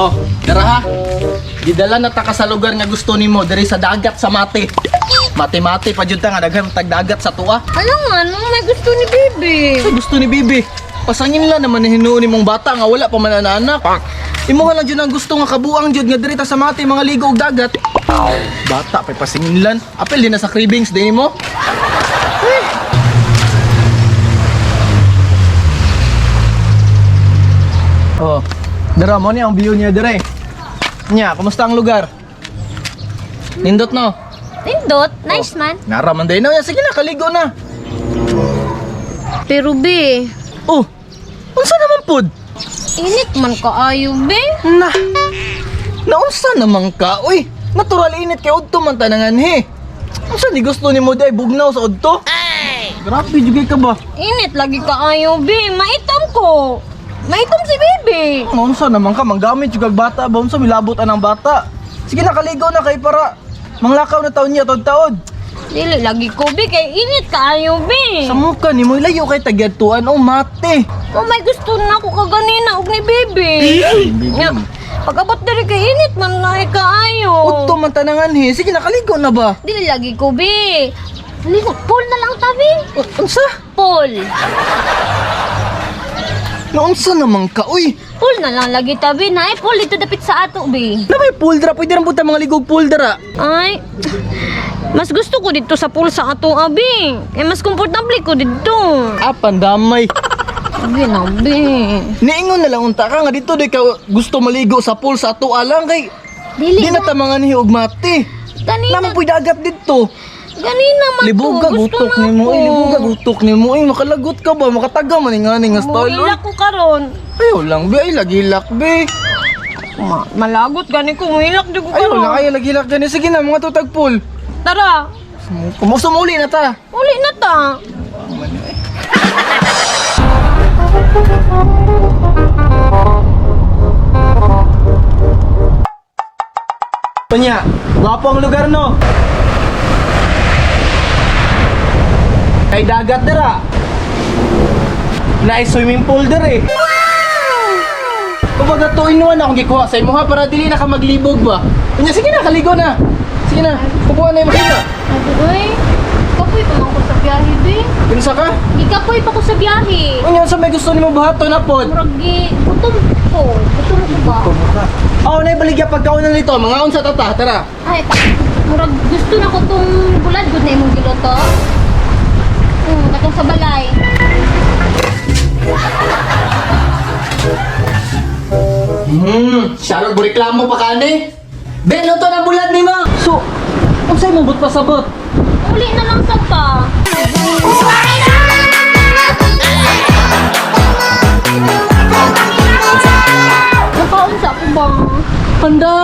Oh, dara ha. Gidala na ta ka sa lugar nga gusto nimo diri sa dagat sa Mate. Mate-mate pa jud ta nga daghan tag dagat sa tuwa. Ano nga, ano may gusto ni Bibi? Ay, gusto ni Bibi. Pasangin lang naman ni hinuon nimong bata nga wala pa man anak. Imo nga lang jud ang gusto nga kabuang jud nga diri ta sa Mate mga ligo og dagat. Bata pa pasingin lan. Apel din na sa cravings din mo. Oh, dara mo ni ang view niya dire. Nya, kumusta ang lugar? Nindot no? Nindot, nice man. Naraman din na. Sige na, kaligo na. Pero Bi, Oh, unsa naman pod? init man kaayo Bi. Naunsa naman ka? Uy, natural init kay udto man tanangan he. Unsa ni gusto nimo day bugnaw sa udto? Grabe jugay ka ba? Init lagi kaayo Bi, maitom ko. Maitom si Bibi. Unsa naman ka manggamit jud kag bata ba unsa milabot anang bata? Sige na kaligo na kay para manglakaw na taon niya taod-taod. Dili lagi ko Bi, kay init kaayo Bi. Sa muka ni mo ilayo kay tagyatuan o Mate. Oh, may gusto na ako kaganina og ni Bibi. Nya, pag-abot diri kay init man na kaayo. Udto man tanangan he. Sige na kaligo na ba? Dili lagi ko Bi. Halika, pool na lang tabi. Unsa? Pool. Naunsa naman ka? Uy, Pool na lang lagi tabi na. Ay, pool dito dapit sa ato Bi. na may pool dara. Pwede rin punta mga ligog pool dara. Ay, mas gusto ko dito sa pool sa ato abi. Eh, mas komportable ko dito. Ah, pandamay. Abi na, abi. Niingon na lang unta ka nga dito di ka gusto maligo sa pool sa ato alang kay Dili di na tamangan ni og Mate. Ganina, Naman po'y dagat dito. ganina man Libog ka, gutok ni mo. Libog ka, gutok ni mo. Ay, makalagot ka ba? Makataga man nga nga style. Muhila ko karon. Ayaw lang, be. Ay, lagilak, be. Malagot gani ko, muhilak di ko Ayaw lang, karon. ayaw lagilak gani. Sige na, mga tutag pool. Tara, Kumusumuli na ta. uli na ta. Punya, gwapo ang lugar no. Kay dagat dira. Naay swimming pool dira eh. Kumbaga to inuwan akong gikuha sa imo ha para dili na ka maglibog ba. Punya, sige na, kaligo na. Sige na, kukuha na yung makina. Adoy, kapoy pa man ko sa biyahe, be. Kinsa ka? Ikapoy pa ko sa biyahe. Punya, sa may gusto nimo buhaton na pod. Murag gutom ko. Gutom ko ba? Oh, nay baligya pagkaunan nito. Mga unsa tata, tara. Ay, murag gusto na ko tong bulad gud na imong giluto. Katong sa balay. Shalog reklamo pa kani. Ben, luto na bulad ni mo. So, unsay mo but pasabot? Uli na lang sa pa. Nakaunsa ko ba? Panda,